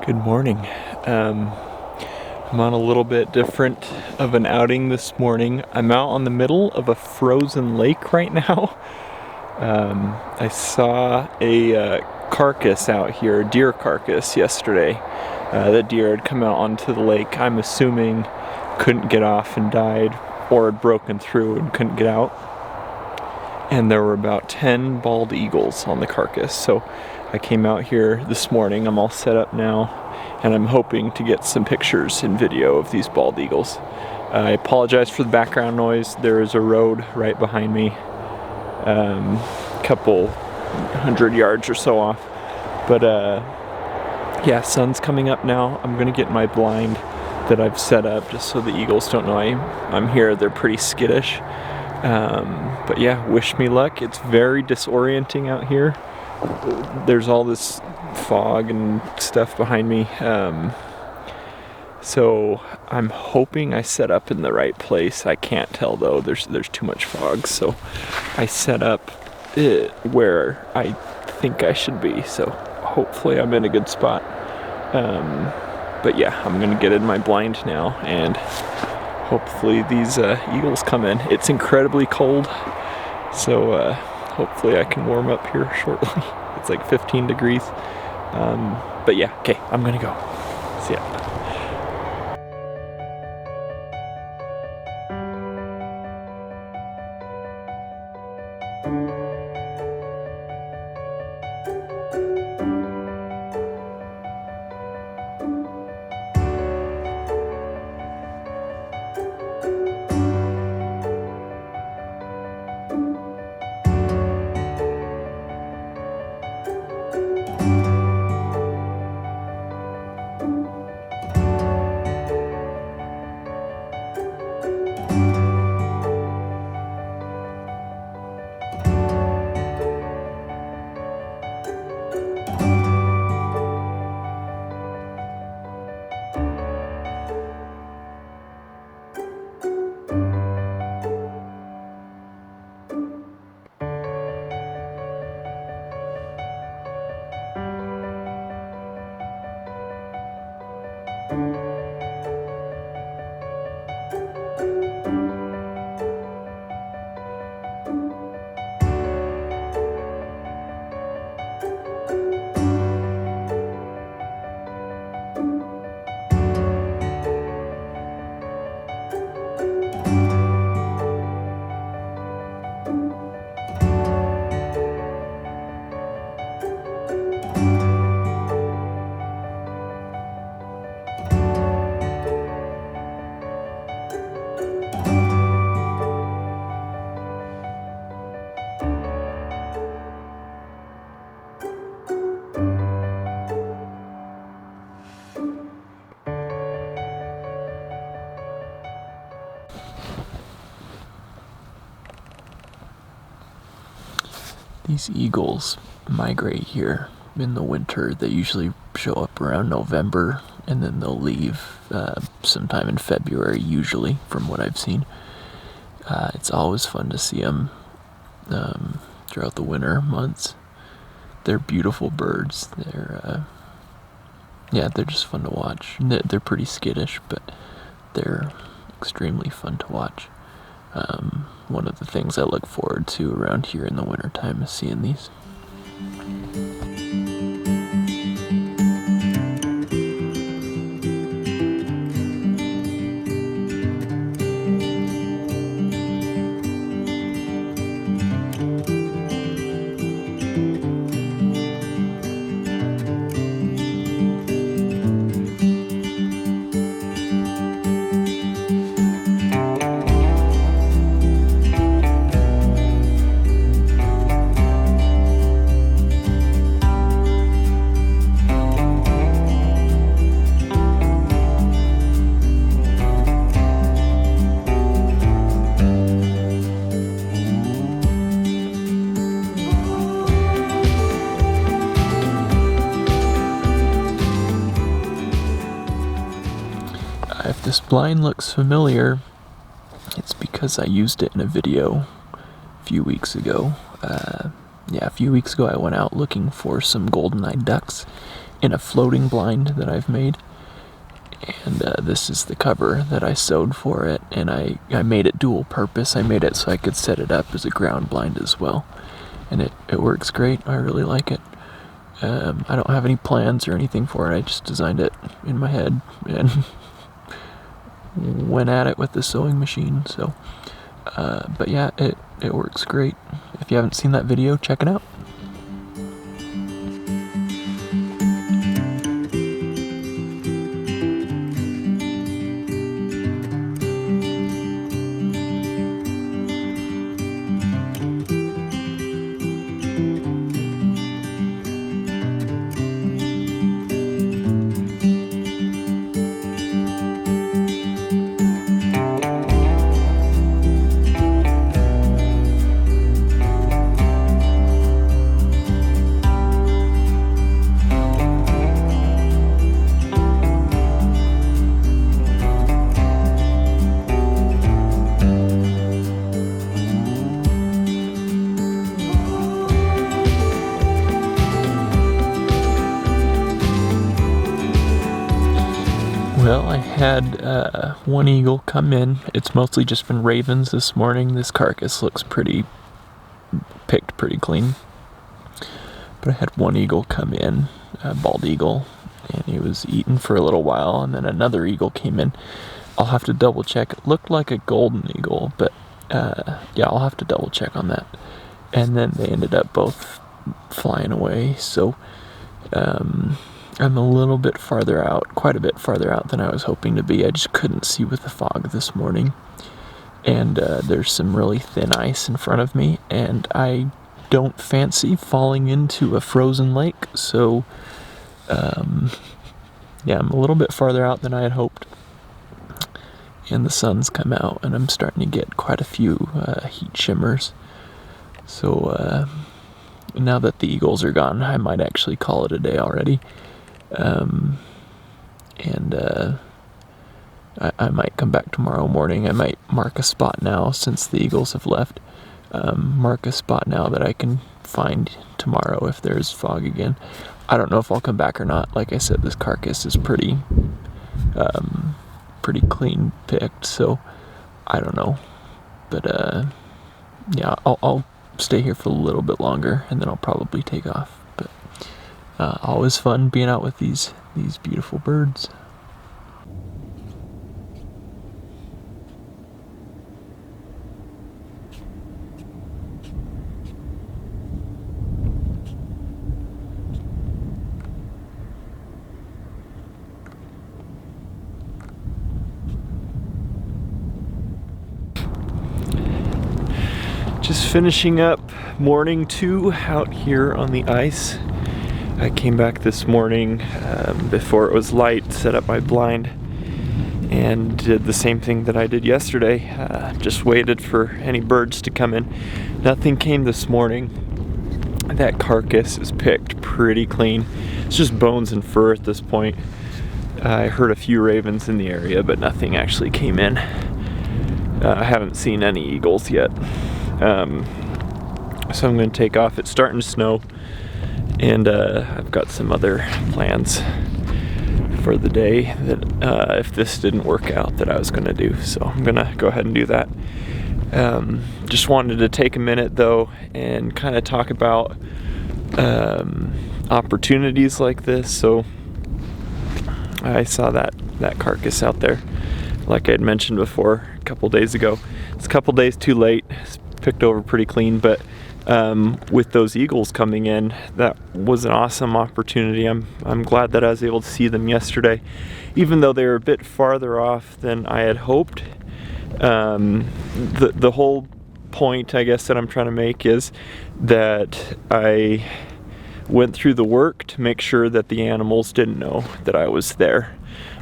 Good morning. I'm on a little bit different of an outing this morning. I'm out on the middle of a frozen lake right now. I saw a carcass out here, a deer carcass yesterday. That deer had come out onto the lake, I'm assuming couldn't get off and died, or had broken through and couldn't get out. And there were about 10 bald eagles on the carcass. So I came out here this morning. I'm all set up now, and I'm hoping to get some pictures and video of these bald eagles. I apologize for the background noise. There is a road right behind me, couple 100 yards or so off. But yeah, sun's coming up now. I'm gonna get my blind that I've set up just so the eagles don't know I'm here. They're pretty skittish. But yeah, wish me luck. It's very disorienting out here. There's all this fog and stuff behind me. So I'm hoping I set up in the right place. I can't tell though. There's too much fog. So I set up where I think I should be. So hopefully I'm in a good spot. But yeah, I'm gonna get in my blind now and hopefully these eagles come in. It's incredibly cold, so hopefully I can warm up here shortly. It's like 15 degrees. But yeah, okay, I'm gonna go. See ya. These eagles migrate here in the winter. They usually show up around November, and then they'll leave sometime in February, usually, from what I've seen. It's always fun to see them throughout the winter months. They're beautiful birds. They're just fun to watch. They're pretty skittish, but they're extremely fun to watch. One of the things I look forward to around here in the wintertime is seeing these. If this blind looks familiar, it's because I used it in a video a few weeks ago. A few weeks ago I went out looking for some golden-eyed ducks in a floating blind that I've made. And this is the cover that I sewed for it, and I made it dual purpose. I made it so I could set it up as a ground blind as well. And it works great. I really like it. I don't have any plans or anything for it. I just designed it in my head and went at it with the sewing machine. So, but yeah, it works great. If you haven't seen that video, check it out. Well, I had one eagle come in. It's mostly just been ravens this morning. This carcass looks picked pretty clean. But I had one eagle come in, a bald eagle, and he was eaten for a little while, and then another eagle came in. I'll have to double check. It looked like a golden eagle, but yeah, I'll have to double check on that. And then they ended up both flying away, so I'm a little bit farther out, quite a bit farther out than I was hoping to be. I just couldn't see with the fog this morning. And there's some really thin ice in front of me, and I don't fancy falling into a frozen lake. So, yeah, I'm a little bit farther out than I had hoped. And the sun's come out, and I'm starting to get quite a few heat shimmers. So, now that the eagles are gone, I might actually call it a day already. I might come back tomorrow morning. I might mark a spot now, since the eagles have left. Mark a spot now that I can find tomorrow if there's fog again. I don't know if I'll come back or not. Like I said, this carcass is pretty clean picked, so I don't know. But yeah, I'll stay here for a little bit longer, and then I'll probably take off. But always fun being out with these beautiful birds. Just finishing up morning 2 out here on the ice. I came back this morning before it was light, set up my blind, and did the same thing that I did yesterday. Just waited for any birds to come in. Nothing came this morning. That carcass is picked pretty clean. It's just bones and fur at this point. I heard a few ravens in the area, but nothing actually came in. I haven't seen any eagles yet. So I'm going to take off. It's starting to snow, and I've got some other plans for the day that if this didn't work out that I was going to do. So I'm going to go ahead and do that. Just wanted to take a minute though and kind of talk about opportunities like this. So I saw that carcass out there, like I had mentioned before a couple days ago. It's a couple days too late. It's picked over pretty clean, but with those eagles coming in, that was an awesome opportunity. I'm glad that I was able to see them yesterday, even though they were a bit farther off than I had hoped. The whole point, I guess, that I'm trying to make is that I went through the work to make sure that the animals didn't know that I was there.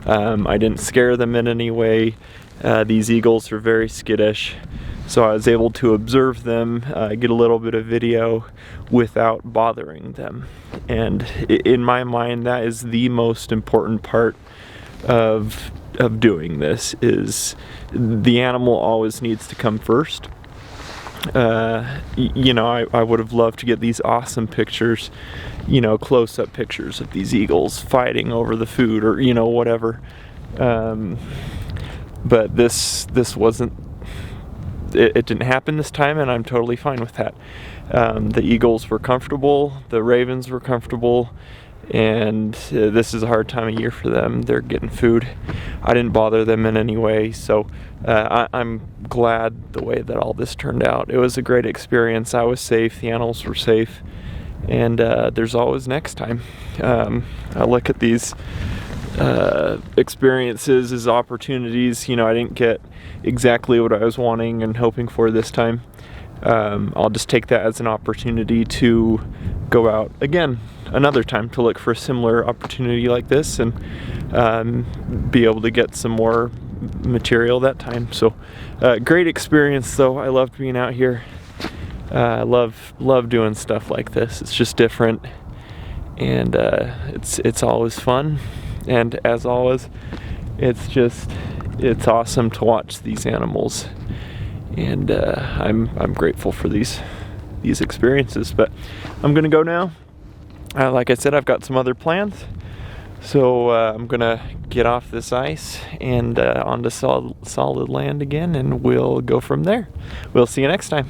I didn't scare them in any way. These eagles are very skittish, so I was able to observe them, get a little bit of video without bothering them. And in my mind, that is the most important part of doing this. Is the animal always needs to come first. You know, I would have loved to get these awesome pictures you know, close-up pictures of these eagles fighting over the food, or, you know, whatever. But this wasn't, it didn't happen this time, and I'm totally fine with that. The eagles were comfortable, the ravens were comfortable, and this is a hard time of year for them. They're getting food. I didn't bother them in any way, so I'm glad the way that all this turned out. It was a great experience. I was safe, the animals were safe, and there's always next time. I look at these experiences as opportunities. You know, I didn't get exactly what I was wanting and hoping for this time. I'll just take that as an opportunity to go out again another time to look for a similar opportunity like this, and be able to get some more material that time. So great experience though. I loved being out here. I love doing stuff like this. It's just different, and it's always fun. And as always, it's awesome to watch these animals, and I'm grateful for these experiences. But I'm gonna go now. Like I said, I've got some other plans, so I'm gonna get off this ice and onto solid land again, and we'll go from there. We'll see you next time.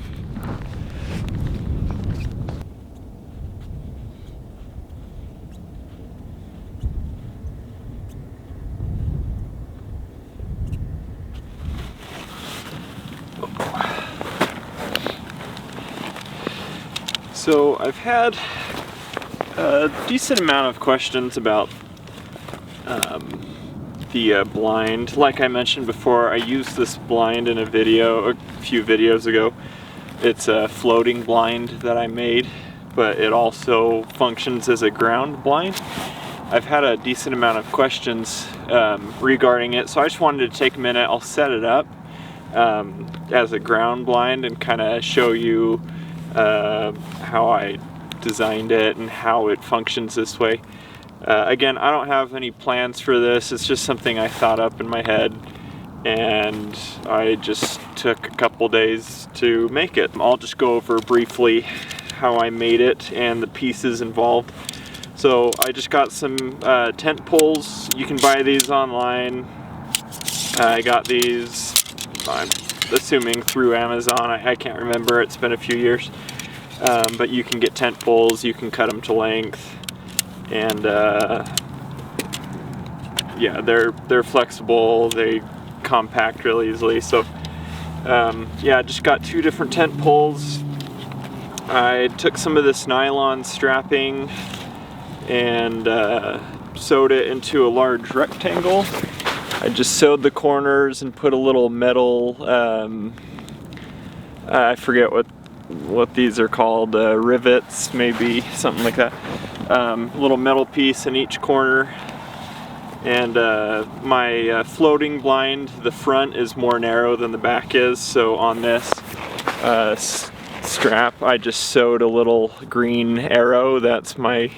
So I've had a decent amount of questions about the blind. Like I mentioned before, I used this blind in a video a few videos ago. It's a floating blind that I made, but it also functions as a ground blind. I've had a decent amount of questions regarding it, so I just wanted to take a minute. I'll set it up as a ground blind and kind of show you how I designed it and how it functions this way. Again, I don't have any plans for this. It's just something I thought up in my head, and I just took a couple days to make it. I'll just go over briefly how I made it and the pieces involved. So I just got some tent poles. You can buy these online. I got these, I'm assuming through Amazon. I can't remember, it's been a few years. But you can get tent poles, you can cut them to length, and yeah, they're flexible, they compact really easily. So yeah, I just got 2 different tent poles. I took some of this nylon strapping and sewed it into a large rectangle. I just sewed the corners and put a little metal, I forget what these are called, rivets, maybe, something like that. A little metal piece in each corner. And my floating blind, the front is more narrow than the back is, so on this strap I just sewed a little green arrow. That's my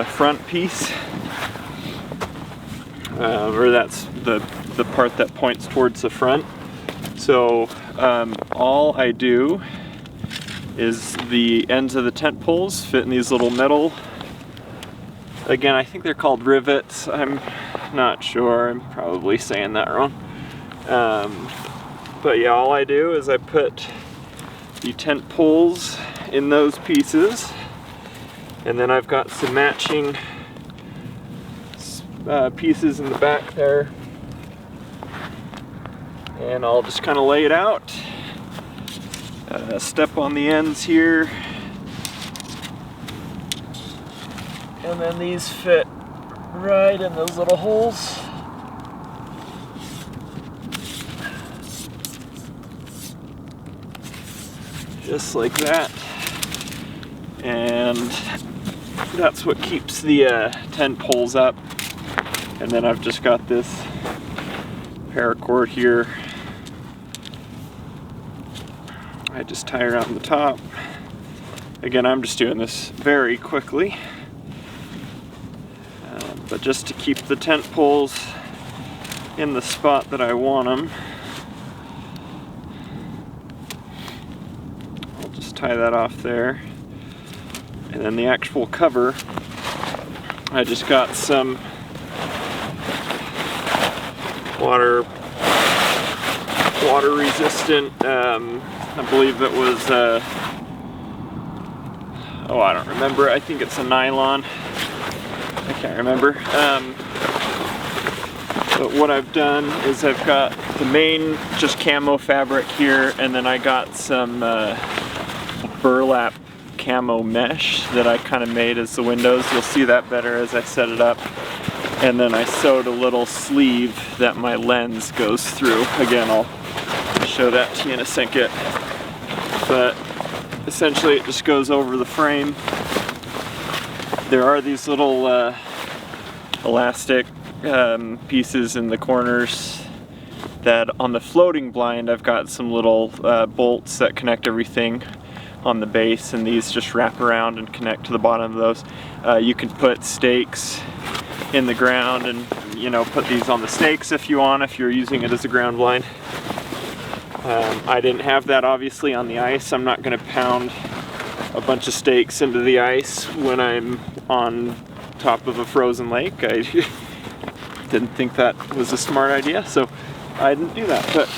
front piece, or that's the part that points towards the front. So all I do is the ends of the tent poles fit in these little metal, again, I think they're called rivets. I'm not sure, I'm probably saying that wrong. But yeah, all I do is I put the tent poles in those pieces, and then I've got some matching pieces in the back there, and I'll just kind of lay it out, step on the ends here, and then these fit right in those little holes. Just like that. And that's what keeps the tent poles up. And then I've just got this paracord here. I just tie around the top. Again, I'm just doing this very quickly. But just to keep the tent poles in the spot that I want them, I'll just tie that off there. And then the actual cover, I just got some water resistant, I believe it was, oh, I don't remember, I think it's a nylon, I can't remember. But what I've done is I've got the main just camo fabric here, and then I got some burlap camo mesh that I kind of made as the windows. You'll see that better as I set it up. And then I sewed a little sleeve that my lens goes through. Again, I'll show that to you in a second. But essentially it just goes over the frame. There are these little elastic pieces in the corners that on the floating blind I've got some little bolts that connect everything on the base, and these just wrap around and connect to the bottom of those. You can put stakes in the ground and, you know, put these on the stakes if you want, if you're using it as a ground blind. I didn't have that obviously on the ice. I'm not going to pound a bunch of stakes into the ice when I'm on top of a frozen lake. I didn't think that was a smart idea, so I didn't do that. But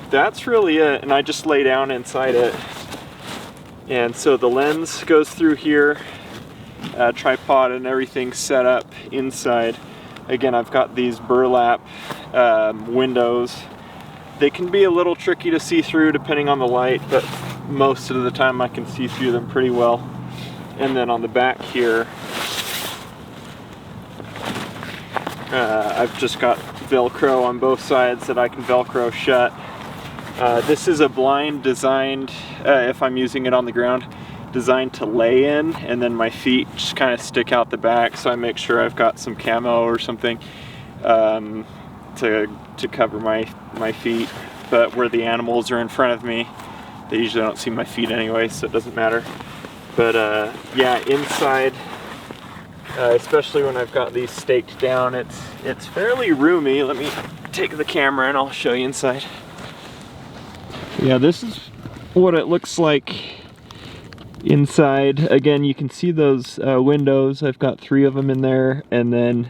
that's really it, and I just lay down inside it. And so the lens goes through here, tripod and everything set up inside. Again, I've got these burlap windows. They can be a little tricky to see through depending on the light, but most of the time I can see through them pretty well. And then on the back here, I've just got Velcro on both sides that I can Velcro shut. This is a blind designed, if I'm using it on the ground, designed to lay in, and then my feet just kind of stick out the back, so I make sure I've got some camo or something to cover my feet. But where the animals are in front of me, they usually don't see my feet anyway, so it doesn't matter. But yeah, inside, especially when I've got these staked down, it's fairly roomy. Let me take the camera and I'll show you inside. Yeah, this is what it looks like inside. Again, you can see those windows. I've got 3 of them in there, and then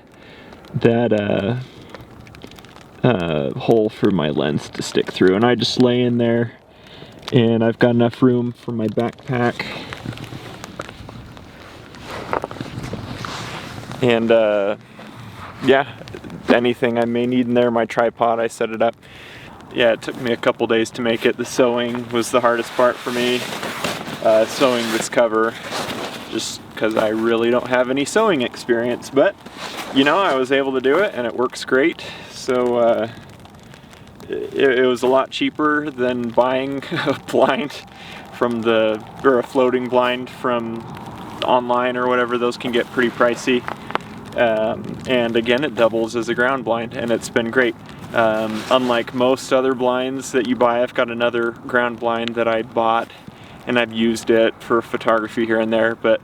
that hole for my lens to stick through. And I just lay in there, and I've got enough room for my backpack. And yeah, anything I may need in there, my tripod, I set it up. Yeah, it took me a couple days to make it. The sewing was the hardest part for me, sewing this cover, just because I really don't have any sewing experience. But, you know, I was able to do it, and it works great. So it was a lot cheaper than buying a blind from or a floating blind from online or whatever. Those can get pretty pricey. And again, it doubles as a ground blind, and it's been great. Unlike most other blinds that you buy, I've got another ground blind that I bought, and I've used it for photography here and there, but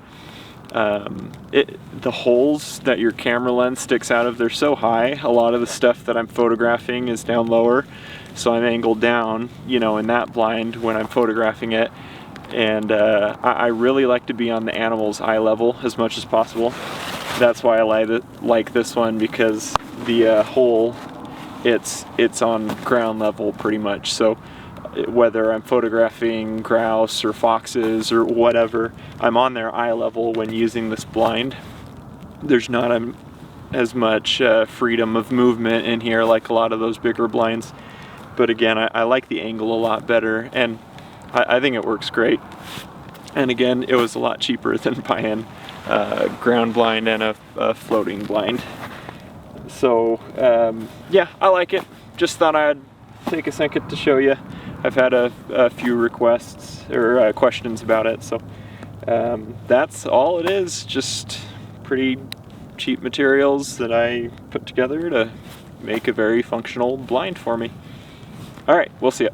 the holes that your camera lens sticks out of, they're so high. A lot of the stuff that I'm photographing is down lower, so I'm angled down, you know, in that blind when I'm photographing it. And I really like to be on the animal's eye level as much as possible. That's why I like this one, because the hole, it's on ground level pretty much. So whether I'm photographing grouse or foxes or whatever, I'm on their eye level when using this blind. There's not as much freedom of movement in here like a lot of those bigger blinds. But again, I like the angle a lot better, and I think it works great. And again, it was a lot cheaper than buying a ground blind and a floating blind. So yeah, I like it. Just thought I'd take a second to show you. I've had a few requests or questions about it, so that's all it is. Just pretty cheap materials that I put together to make a very functional blind for me. All right, we'll see ya.